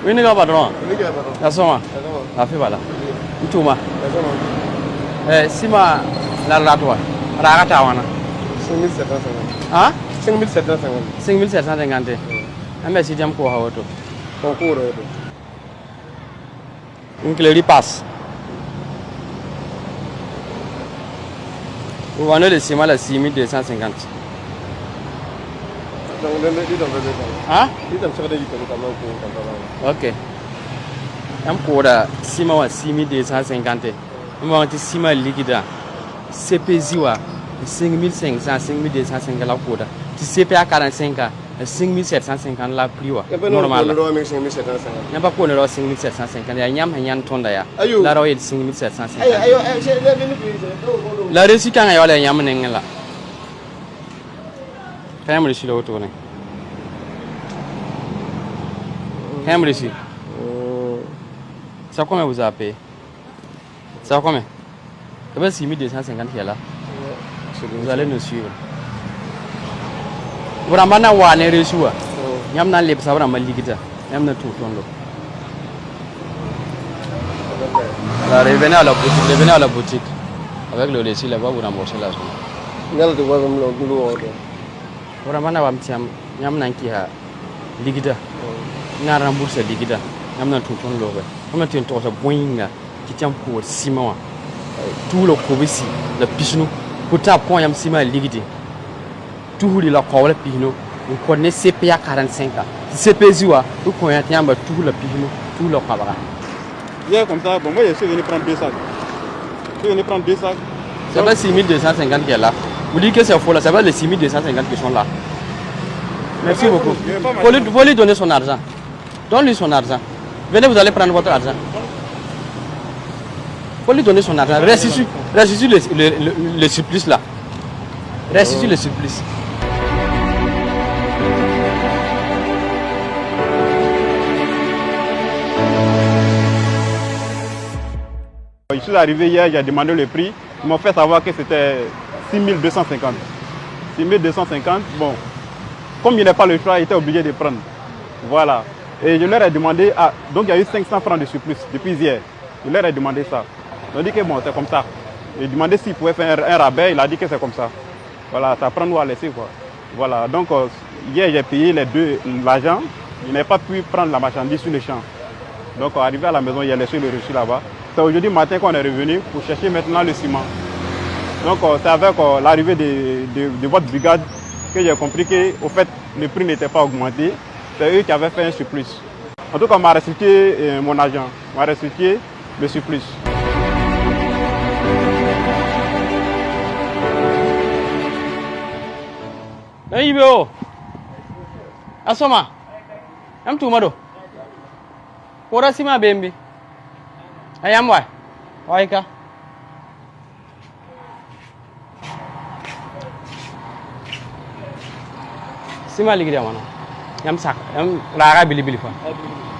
Ini ka patron. La soma. La fi bala. Ntuma. Sima la toi. Raga tawana. 5750. Hein? 5750. 5750. Ame si jam ko hawoto. Concours. Une clé passe. Vous vendez le ciment à 6250. Hein? Ok. Un cours de ciment à 6250. On va vendre ciment liquide. CPZ 5500, 5250 la cour. CPA 45, 5750 la prix. Normal. Il n'y a pas qu'on a 5750. Il y a un ton d'ailleurs. La roue est 5750. La réussite quand il y a un yaman là. Quand même, je suis là autour. Quand même, je suis. Ça combien vous avez payé? Ça combien? Ça va 6250 là. Vous allez nous suivre. Vraiment, on a un reçu. Il y a un lip, ça va me liquider. Il y a un tout tondo. Revenez à la boutique. Avec le récit là-bas, vous remboursez la somme. Vraiment, on a un petit qui a liquide. On a remboursé liquide. Il y a un tout tondo. On a un tout boing qui tient pour 6 mois. Tout le Covid, le pichnou. Pourtant, point yam ciment liquide. Tout le corps pino. Vous connaissez CPA 45. CPZ, vous connaissez tout le pino, tout le cabra. Hier comme ça, bon moi je suis venu prendre 2 sacs. Je suis venu prendre 2 sacs. C'est pas 6250 qui est là. Vous dites que c'est faux là, c'est pas les 6250 qui sont là. Merci beaucoup. Faut lui donner son argent. Donne-lui son argent. Venez, vous allez prendre votre argent. Faut lui donner son argent. Restitue le surplus là. Restitue le surplus. Je suis arrivé hier, j'ai demandé le prix. Ils m'ont fait savoir que c'était 6250. 6250, bon, comme il n'y a pas le choix, il était obligé de prendre. Voilà. Et je leur ai demandé, donc il y a eu 500 francs de surplus depuis hier. Je leur ai demandé ça. Ils ont dit que bon, c'est comme ça. J'ai demandé s'il pouvait faire un rabais, il a dit que c'est comme ça. Voilà, ça prend ou à laisser quoi. Voilà, donc hier j'ai payé l'argent, je n'ai pas pu prendre la marchandise sur le champ. Donc arrivé à la maison, il a laissé le reçu là-bas. C'est aujourd'hui matin qu'on est revenu pour chercher maintenant le ciment. Donc c'est avec l'arrivée de votre brigade que j'ai compris que au fait le prix n'était pas augmenté. C'est eux qui avaient fait un surplus. En tout cas, on m'a restitué mon argent, on m'a restitué le surplus. Hey bro, asoma, am tu mado. Kora sima bembi. Ayam wa, waika. Sima ligi dia mana? Yam sak, yam raga bili fa.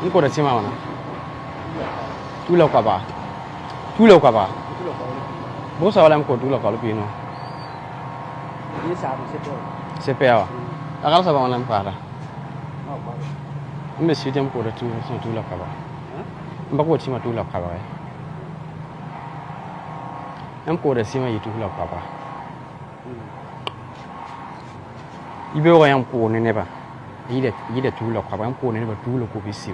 Ini kora sima mana? Tu lau kaba. Bos awal am ko tu lau kalau pino. Ini sabu sepo. CPA. Akal sabang mana para? Ini siapa yang kora tu lau kaba? Mbak ko sima tu lau kaba. Am kora sima itu lau kaba. Ibe orang ko ne ba. Ide tu lau kaba, am ko ne ba tu lau ko bisi.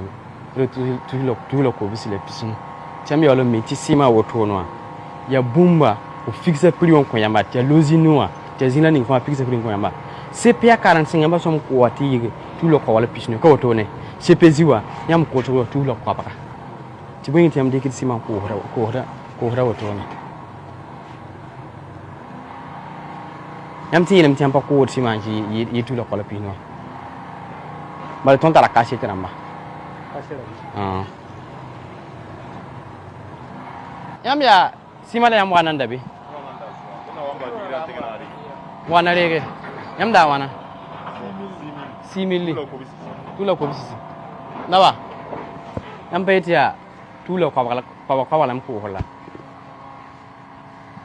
Tu lau ko bisi le pisin. Tiami wala meti sima woto no. Ya bumba o fixe prix on ko yamba, tia lozinoa, tia zina ni fa fixe prix on ko yamba. CPA 45 yamba som ko wati tu lau ko wala pisin ko woto ne. CPZ wa yam ko to tu lau ko ba. Ti bo yiti am de kit sima ko hora woto ne. Yam ti yelem ti am pa ko sima ji yi tu lau ko la pino. Bal ton tara kashi tiramba. Yam ya sima da yam wanan dabi. Wana rege. Yam da wana. 6,000. Tu lau ko bisi. Nawa. Yam petia tu lau ko wala ko hola.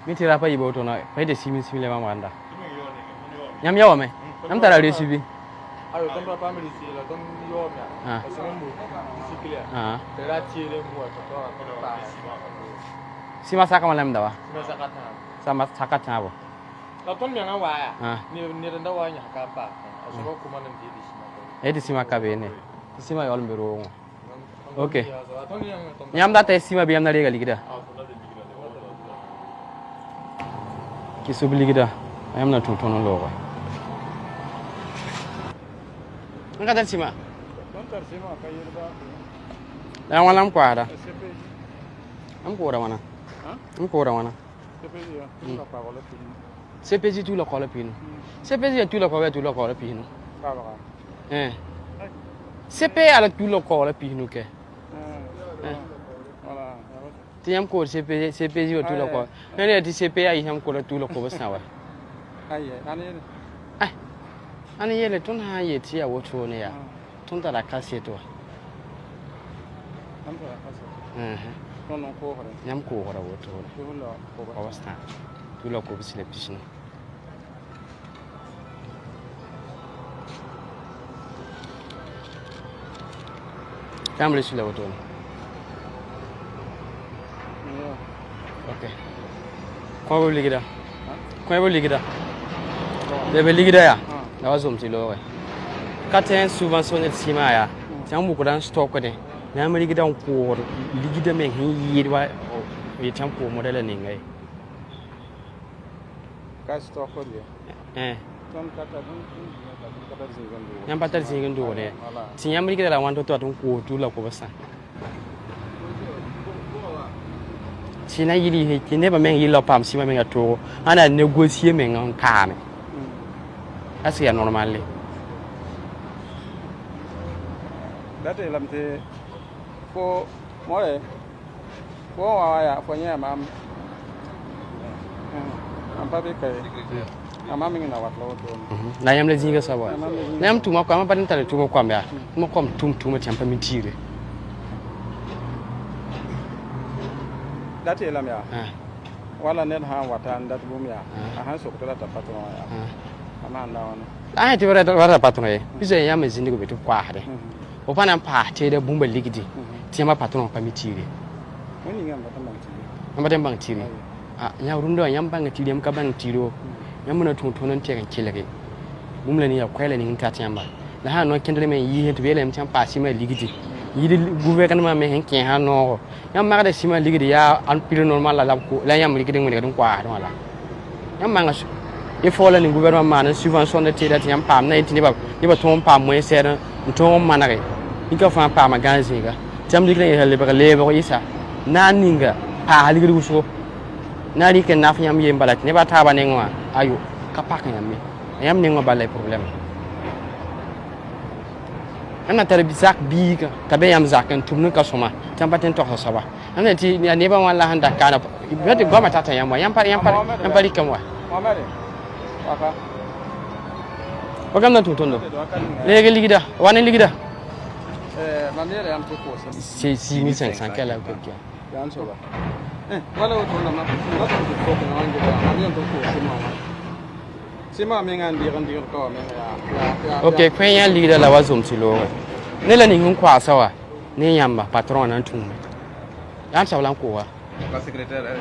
Mi tira pa yibo to na pa de 6,000 le ma wanda. Yam yawa me. Yam tara recipe. ayo ton papa me disi la ton yo me Ah. o se mo disi clear te la tiere mo to to pa Sima saka malam dawa. me sakata Sama saka tabo. la ton me nga wa ya Ah. ni nda wa nya ka pa o se ko kuma nan di disi ma Edi sima kabene. Sima yol mbero. Okay. ton yang ton Nyam da te sima biam na rega ligida. Ki subi ligida. Ayam na tutono lo. Nga dar sima. Don tar sima ka yirba. Da walam kwara. CP. Am ko wana. Hein? Am ko wana. CP ya. La parole fini. CPG tu la kola pinu. CPG tu la kola pinu. Parole. CP ala tu la kola pinu ke. Voilà. Ti yam ko CPG tu la kola. Nene ti CP ai yam ko tu la ko basa wa. Aye, ani. Ani yele tun ha ye ti ya woto ne ya. Tun ta la kase to. Am ta kase. Non ko hore. Yam ko hora woto. Tu la Ko basta. Tu la ko bisi le pisino. Kamle sila woto. Okay. Ko bo ligida. Ko bo ligida. Bebe ligida ya. Da wazum ti lo we. Katen subventionner sima ya. Tan bu kudan stock ne. Na mari gidan ko ligida men hin yi wa yi tan ko model ne ngai. Ka stock ko dia. Ton kata kata zingan. Nyam patar zingan do ne. Tin yam ligida la wanto to tun ko tu la ko basa. Sina yiri he ki neba men yilo pam sima men ato ana négocier men on kame. Asi ya normally. Date lamte fo moye fo wa ya fo nya mam am pabe kay ama mi na wat lo to Na yam le zinga sawa. Na yam tuma ko ama patin tale tuma ko amya. Mo kom tuma champa mi tire. date lam ya wala nen ha wata ndat bum ya ha so ko ta patron ya ama nda wana Ai ti wara patron e. Biso yam zindi ko betu kwa hade. O pana pa te de bumba ligidi. Ti ma patron pa mi tire. woni ngam ta man ti Amba dem bang tire. Nya rundo yam bang tire yam ka bang tiro. Yam na tun tonan te kan kelege. Bumla ni ya kwela ni hinta ti yamba. La ha no kendele men yi hentu bele yam tam pa si ma ligidi. Yidi gouvernement men hen ken ha no. Yam ma da si ma ligidi ya an pire normal la ko la yam ligidi ngene dum kwa don la. Yam ma nga il faut la ni gouvernement man subvention de te da ti yam pam na ti ni ba ton pam mo ser ton manare. Ika fa pam ga zinga. Jam ligidi hele ba le ba ko isa. Na ninga pa ligidi uso. Na ri ken na fa yam yem balat ne ba ta ba ne ngwa ayo ka pak yam mi. Yam ne ngwa ba le problème. Ana tare bisak biga tabe yam zakan tumnu ka soma tampaten to hosaba ana ti ne ba wala handa kana bete goma tata yam pari kamwa mamare waka wakam na tutondo lege ligida wane ligida mamere am to ko c'est 6500 kala ko kya yan so ba wala o to na ma ko ko ko na ngi ba am yan to ko sima men ngan di ko men ya okay kwen ya ligida la wazum tilo ne la ni hun kwa sawa ne yamba patron nan tum yan sablan ko wa la secrétaire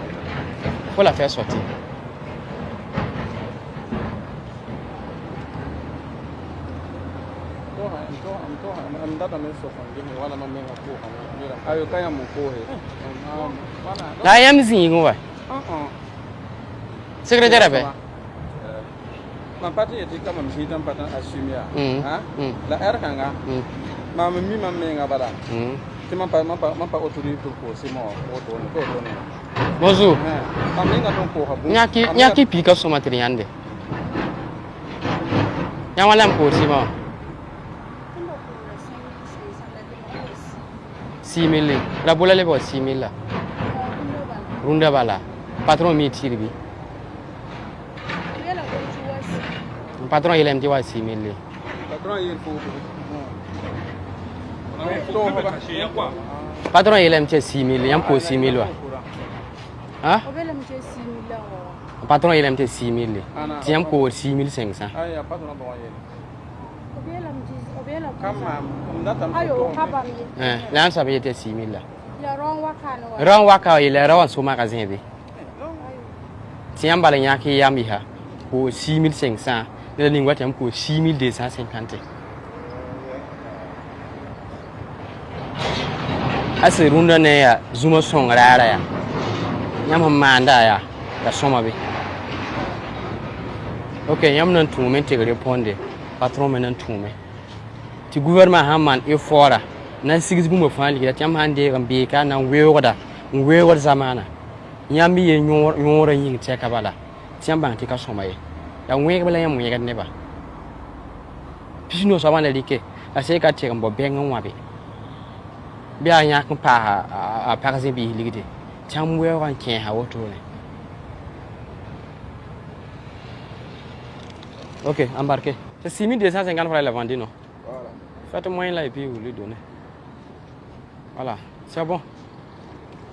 faut la faire sortir am data men so fan gi wala ma men ko ayo kaya mo ko he la yam zingo wa secrétaire be ma pati eti kama mshita mpata asumia la erkanga ma mi ma menga bara ti ma pa autorité to ko simo auto ne ko to ne bonjour ma menga to ko habu nyaki pika so materiande ya wala ko simo 6000 la bola le bo 6000 la runda bala patron mi tirbi patron il aime dire 6000 patron il faut patron il aime 6000 yam ko 6000 wa hein patron il aime 6000 ti yam ko 6500 ay patron bon Là, ça va être 6 000 là. Il y a Waka, il est là sur magasin. Tiens, Balagnac et Yamiha pour 6 500. Le lingua pour 6 250. À ce round, Zuma song rara. Yamamanda, la somme. Ok, yam non tout me te répondre. Patron maintenant tout me. Tu gouvernement Haman et fora. Nan 6 bumba fali ya tam hande gambe ka nan wewoda zamana. Yambi ye nyora yin te kabala. Tiam ban ti ka somaye. Ya ngwe bala yam ngwe neba. Pisino so wana like. Ase ka te gambo benga wabe. Bia nya kan pa a parase bi ligide. Tiam we wan ken ha woto ne. Ok, embarquez. C'est 6 250 pour la vendre, non? Voilà. Faites moyen là et puis vous lui donnez. Voilà, c'est bon.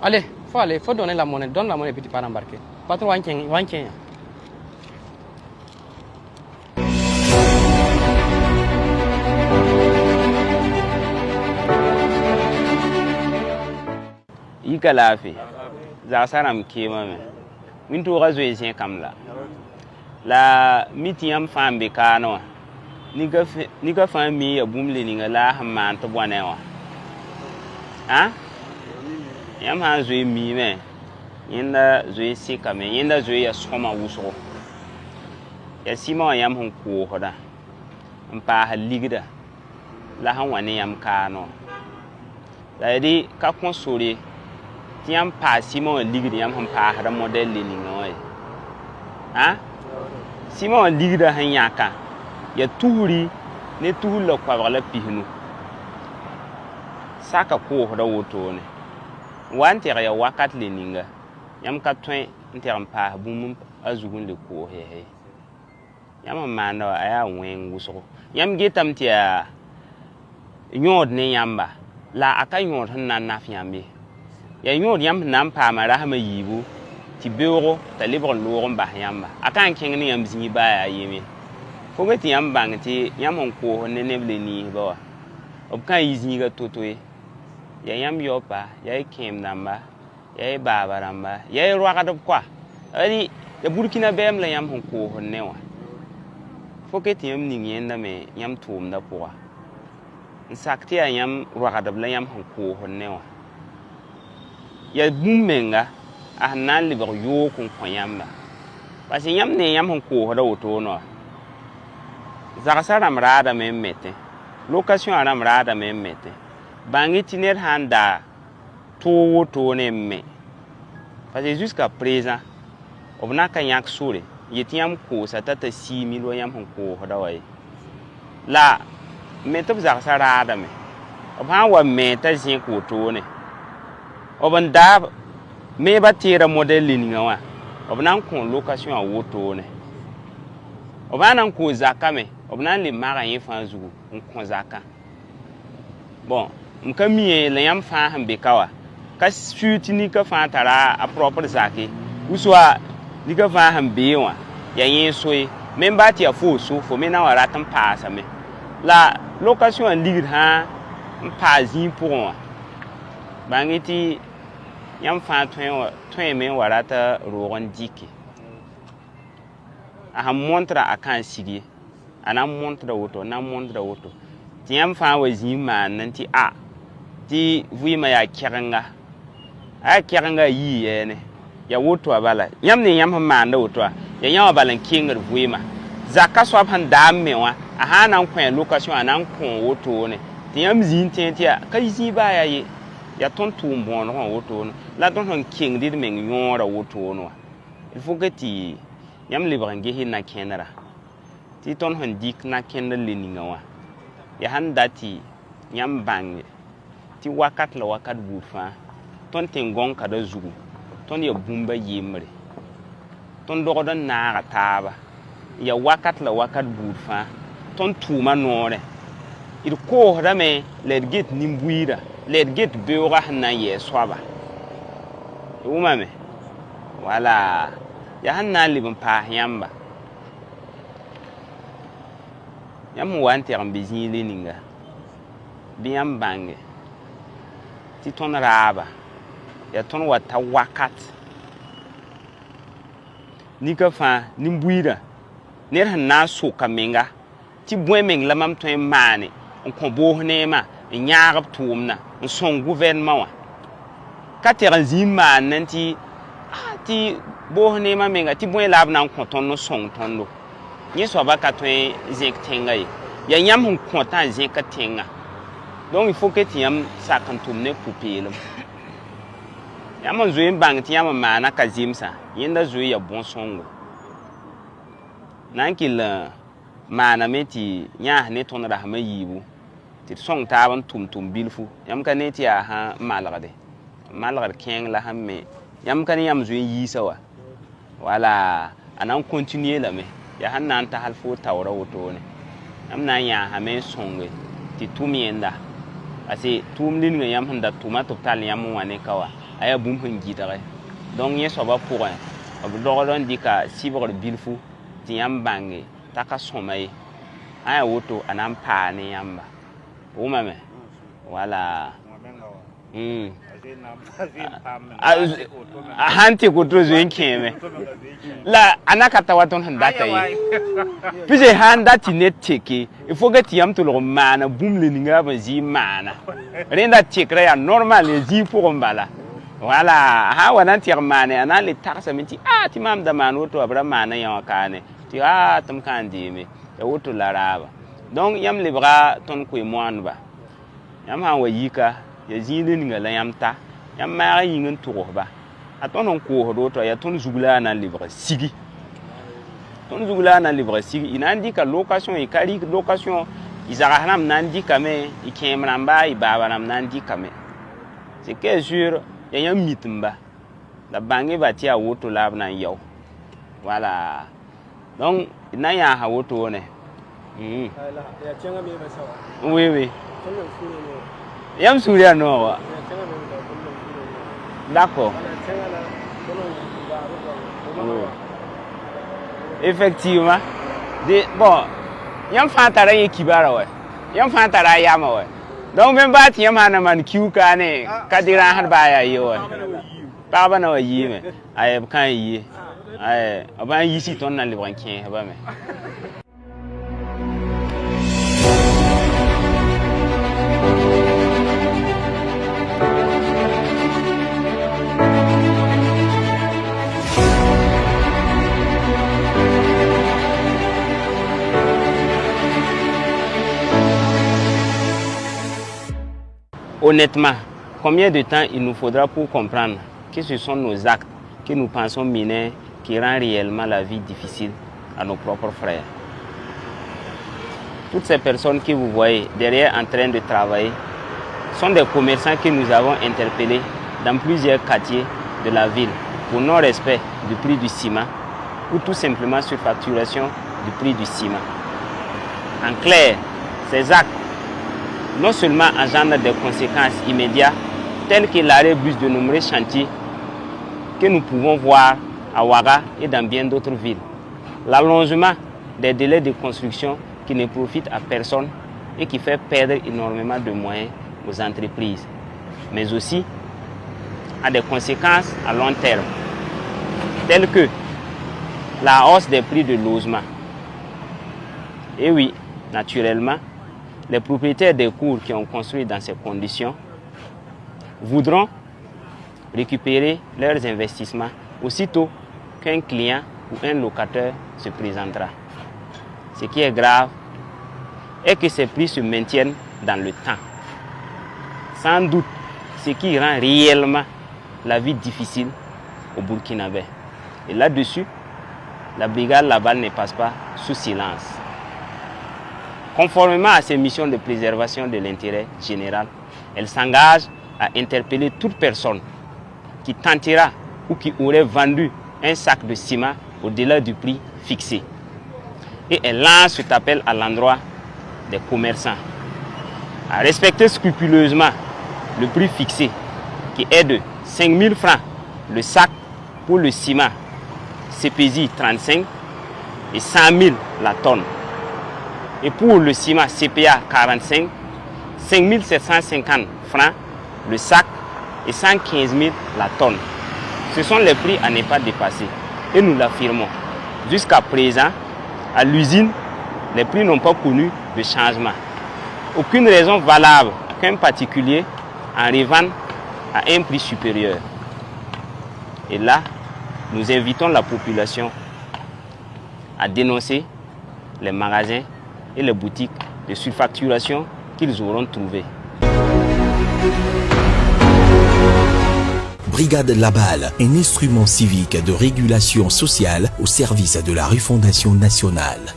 Allez, faut donner la monnaie. Donne la monnaie et puis tu pars embarquer. Pas trop wanking. Ika lafi. Za saram kema me. Min to ga zoe sen kamla. La miti yam fambe kano. Ni ga fami ya bumle ni la hamman to bwane wa. Ha? Yam han zoe mi me. Yinda zoe sika me. Yinda zoe ya soma wuso. Ya sima yam hon ko hoda. Mpa haligida. La han wane yam kano. La di ka konsori. Tiam pa Simon ligida yam han pa hada model ni ngoy. Ha? Simon ligida han yaka. Ya turi ne tuhula kwa wala pihinu. Saka ko hoda woto ne. Wante ya wakat le ninga. Yam ka twen nteram pa bum azugun le ko he. Yam manda aya wen wuso. Yam getam tia nyod ne yamba. La aka nyod han na nafiambe. Ya nyod yam nan pa mara ha mayibu ti beuro ta libre loron ba yamba akan ken ni yam zinyi ba ya yemi fo gati yam bang ti yam on ko ne neble ni ba ob kan yizinyi ga totoe ya yam yopa ya kem namba ya baba ramba ya roaka dob kwa ari ya burkina bem la yam on ko ne wa fo gati yam ni yenda me yam tum da poa nsakti ya yam roaka dob la yam on ko ne wa ya bumenga a nan liber yo kun kwanyamba parce yam ne yam hon ko hoda woto no zakasara mrada me mete location ara mrada me mete bangi tiner handa to woto ne me parce jusqu'à présent obna kan yak sure yetiam ko satata 6 000 yam hon ko hoda way la mete zakasara ada me obha wa meta zin ko to ne oban da me ba tira model ni wa oban kon location a woto ne oban ko zaka me oban le mara yin fan zugu kon zaka bon mka miye le yam fa hambe kawa ka suiti ni ka fa tara a propre zaki uswa ni ka fa hambe wa ya yin soyi me ba ti afo so fo me na wara tan passa me la location en ligue ha pa zin pour wa bangiti yam fa twen me warata rogon diki a montra akan sigi ana montra woto ti yam fa wazi ma nanti a ti vuima ya kiranga yi yene ya woto abala yam ne yam ma nda woto ya yam abalan kinger vuima zaka swap han damme wa a hanan kwen location anan kon woto ne ti yam zin tentia ka zi ba ya yi ya ton tum bon ho woto no la don hon king dit men nyora woto no il faut que ti yam librange hin na kenara ti ton hon dik na kendal le ninga wa ya han dati yam bang ti wakat la wakat bufa ton tengon ka da zugu ton ya bumba yemre ton dogodon na taba ya wakat la wakat bufa ton tuma nore il ko rame le git nimbuira let get beura na ye swaba umame wala ya hanna libin pa yamba yam wante am bizini ninga Biam bange. Ti ton raba. Ya ton wata wakat. Nika fa nimbuira. Ner na so kamenga. Ti bwen meng la mam to mane. On kon bo nema. Nyaarab tuumna. On son gouvernement wa. Kater zima nanti ti bo nema menga ti bwen lab na kon ton no song tondo. Ni so ba ka to zek tenga yi. Ya yam hun kontan zek ka tenga. Donc il faut que tu aies ça quand tu me coupes. Ya man joué bang ti yam mana ka zimsa. Yenda joué ya bon songo. Nankil mana meti nya ne ton rahma yibu. Ti song taban tum bilfu. Yam ka ne ti ya ha malagade. Malagade keng la hamme. Yam ka ne yam joué yisa wa. Voilà, anan continuer la me. Ya han nan ta halfo tawra woto ne. Yam na ya ha me songe. Ti tumienda. Asi tumlin nga yam handa tuma total yam wane kawa aya bum hun gidare donc ye soba pour abu dogon dika sibor bilfu ti yam bangi taka somay aya woto anam pa ne yamba o mame wala hanti ko to zo nkeme la anaka tawaton handa tay pije handa ti net cheki il faut que tu aimes tout le mana boum le ninga ba zi mana renda chekra ya normal le zi pour mbala voilà ha wana ti mana ana le tarsa minti ti mam da manu to abra mana ya kane ti tam kan di me ya woto laraba donc yam le bra ton ko moan ba yam ha wa yika ya zi le ninga la yam ta yam ma yingin to ba aton on ko do to ya ton zugula na libre sigi ton zugula na libre sigi inandi ka location e kali location izarahanam nandi kame ikemramba ibabanam nandi kame c'est que sûr ya yam mitumba la bangi bati a woto lab na yow voilà donc na ya ha woto ne ya chenga me ba sawa oui yam souria no d'accord effectivement bon yam fantara yi kibara wa yam fantara yama wa donc même ba ti yam hana man kiu ka ne kadira har ba ya yi wa ba ba na wa yi me ay kan yi ay ba yi si ton na le branquin ba me. Honnêtement, combien de temps il nous faudra pour comprendre que ce sont nos actes que nous pensons mineurs qui rendent réellement la vie difficile à nos propres frères? Toutes ces personnes que vous voyez derrière en train de travailler sont des commerçants que nous avons interpellés dans plusieurs quartiers de la ville pour non-respect du prix du ciment ou tout simplement surfacturation du prix du ciment. En clair, ces actes non seulement engendrent des conséquences immédiates telles que l'arrêt brusque de nombreux chantiers que nous pouvons voir à Ouaga et dans bien d'autres villes, l'allongement des délais de construction qui ne profitent à personne et qui fait perdre énormément de moyens aux entreprises, mais aussi à des conséquences à long terme, telles que la hausse des prix de logement. Et oui, naturellement, les propriétaires des cours qui ont construit dans ces conditions voudront récupérer leurs investissements aussitôt qu'un client ou un locataire se présentera. Ce qui est grave est que ces prix se maintiennent dans le temps. Sans doute, ce qui rend réellement la vie difficile au Burkinabé. Et là-dessus, la brigade Laval ne passe pas sous silence. Conformément à ses missions de préservation de l'intérêt général, elle s'engage à interpeller toute personne qui tentera ou qui aurait vendu un sac de ciment au-delà du prix fixé. Et elle lance cet appel à l'endroit des commerçants à respecter scrupuleusement le prix fixé qui est de 5 000 francs le sac pour le ciment CPJ 35 et 100 000 la tonne. Et pour le ciment CPA 45, 5 750 francs le sac et 115 000 la tonne. Ce sont les prix à ne pas dépasser. Et nous l'affirmons. Jusqu'à présent, à l'usine, les prix n'ont pas connu de changement. Aucune raison valable qu'un particulier en revende à un prix supérieur. Et là, nous invitons la population à dénoncer les magasins et les boutiques de surfacturation qu'ils auront trouvées. Brigade Laballe, un instrument civique de régulation sociale au service de la refondation nationale.